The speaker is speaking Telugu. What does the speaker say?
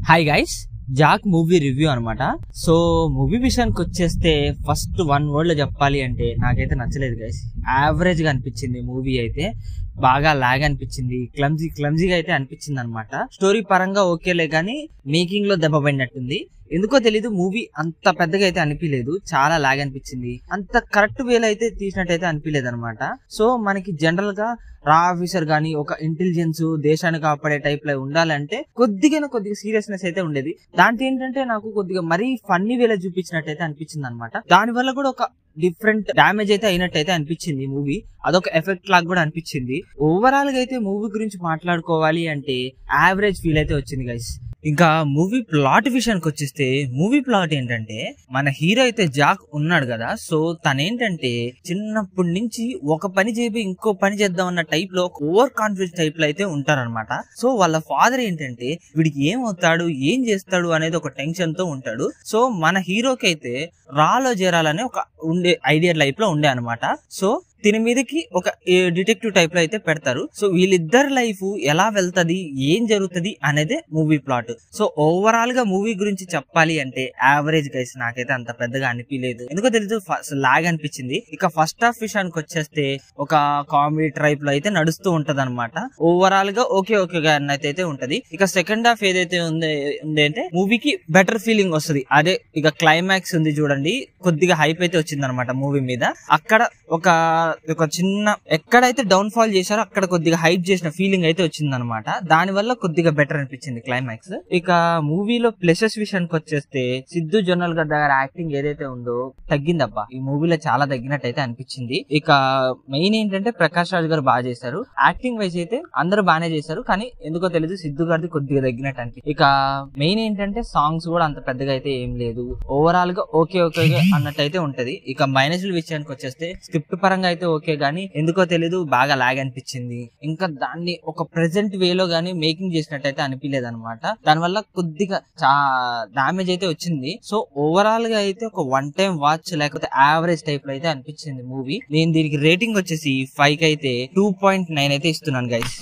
Hi guys, Jack movie review అనమాట. సో మూవీ విషయానికి వచ్చేస్తే ఫస్ట్ వన్ వర్డ్ లో చెప్పాలి అంటే నాకైతే నచ్చలేదు గైస్. యావరేజ్ గా అనిపించింది మూవీ అయితే. బాగా లాగ్ అనిపించింది, క్లమ్జీగా అయితే అనిపించింది అనమాట. స్టోరీ పరంగా ఓకేలే కానీ మేకింగ్ లో దెబ్బ పడినట్టుంది. ఎందుకో తెలీదు, మూవీ అంత పెద్దగా అయితే అనిపించలేదు. చాలా లాగ్ అనిపించింది. అంత కరెక్ట్ వేలో అయితే తీసినట్టయితే అనిపించలేదు అనమాట. సో మనకి జనరల్ గా రా ఆఫీసర్ గానీ ఒక ఇంటెలిజెన్స్ దేశాన్ని కాపాడే టైప్ లో ఉండాలంటే కొద్దిగా సీరియస్నెస్ అయితే ఉండేది. దాంతో ఏంటంటే నాకు కొద్దిగా మరీ ఫన్నీ వేలో చూపించినట్టయితే అనిపించింది అనమాట. దాని వల్ల కూడా ఒక డిఫరెంట్ డామేజ్ అయితే అయినట్టయితే అనిపించింది మూవీ. అదొక ఎఫెక్ట్ లాగా కూడా అనిపించింది. ఓవరాల్ గా అయితే మూవీ గురించి మాట్లాడుకోవాలి అంటే యావరేజ్ ఫీల్ అయితే వచ్చింది గైస్. ఇంకా మూవీ ప్లాట్ విషయానికి వచ్చేస్తే, మూవీ ప్లాట్ ఏంటంటే మన హీరో అయితే జాక్ ఉన్నాడు కదా. సో తనేంటంటే చిన్నప్పటి నుంచి ఒక పని చేపి ఇంకో పని చేద్దాం అన్న టైప్ లో ఓవర్ కాన్ఫిడెన్స్ టైప్ లో అయితే ఉంటారనమాట. సో వాళ్ళ ఫాదర్ ఏంటంటే వీడికి ఏమవుతాడు, ఏం చేస్తాడు అనేది ఒక టెన్షన్ తో ఉంటాడు. సో మన హీరోకి అయితే రాలో చేరాలనే ఒక ఉండే ఐడియా లైఫ్ లో ఉండే అనమాట. సో దీని మీదకి ఒక డిటెక్టివ్ టైప్ లో అయితే పెడతారు. సో వీళ్ళిద్దరు లైఫ్ ఎలా వెళ్తది, ఏం జరుగుతుంది అనేదే మూవీ ప్లాట్. సో ఓవరాల్ గా మూవీ గురించి చెప్పాలి అంటే యావరేజ్ గైస్. నాకైతే అంత పెద్దగా అనిపించలేదు, ఎందుకో తెలీదు, లాగ్ అనిపించింది. ఇక ఫస్ట్ హాఫ్ విషయానికి వచ్చేస్తే ఒక కామెడీ టైప్ లో అయితే నడుస్తూ ఉంటది అనమాట. ఓవరాల్ గా ఓకే అయితే ఉంటది. ఇక సెకండ్ హాఫ్ ఏదైతే ఉంది అంటే మూవీకి బెటర్ ఫీలింగ్ వస్తుంది. అదే ఇక క్లైమాక్స్ ఉంది చూడండి, కొద్దిగా హైప్ అయితే వచ్చింది అనమాట మూవీ మీద. అక్కడ ఒక చిన్న ఎక్కడైతే డౌన్ ఫాల్ చేశారో అక్కడ కొద్దిగా హైప్ చేసిన ఫీలింగ్ అయితే వచ్చింది అనమాట. దాని వల్ల కొద్దిగా బెటర్ అనిపించింది క్లైమాక్స్. ఇక మూవీలో ప్లసెస్ విషయానికి వచ్చేస్తే సిద్ధు జొన్నల్ గారి దగ్గర యాక్టింగ్ ఏదైతే ఉందో తగ్గిందబ్బా. ఈ మూవీలో చాలా తగ్గినట్టు అయితే అనిపించింది. ఇక మెయిన్ ఏంటంటే ప్రకాష్ రాజ్ గారు బాగా చేశారు. యాక్టింగ్ వైజ్ అయితే అందరూ బాగానే చేశారు, కానీ ఎందుకో తెలియదు సిద్ధు గారిది కొద్దిగా తగ్గినట్టు అనిపించింది. ఇక మెయిన్ ఏంటంటే సాంగ్స్ కూడా అంత పెద్దగా అయితే ఏం లేదు. ఓవరాల్ గా ఓకే అన్నట్టు అయితే ఉంటది. ఇక మైనస్ల విషయానికి వచ్చేస్తే స్క్రిప్ట్ పరంగా అయితే ఓకే గానీ ఎందుకో తెలీదు బాగా లాగ్ అనిపించింది. ఇంకా దాన్ని ఒక ప్రెజెంట్ వేలో గానీ మేకింగ్ చేసినట్టయితే అనిపించలేదు అనమాట. దానివల్ల కొద్దిగా డామేజ్ అయితే వచ్చింది. సో ఓవరాల్ గా అయితే ఒక వన్ టైం వాచ్ లేకపోతే యావరేజ్ టైప్ లో అయితే అనిపించింది మూవీ. నేను దీనికి రేటింగ్ వచ్చేసి 5 కి అయితే 2.9 అయితే ఇస్తున్నాను గైస్.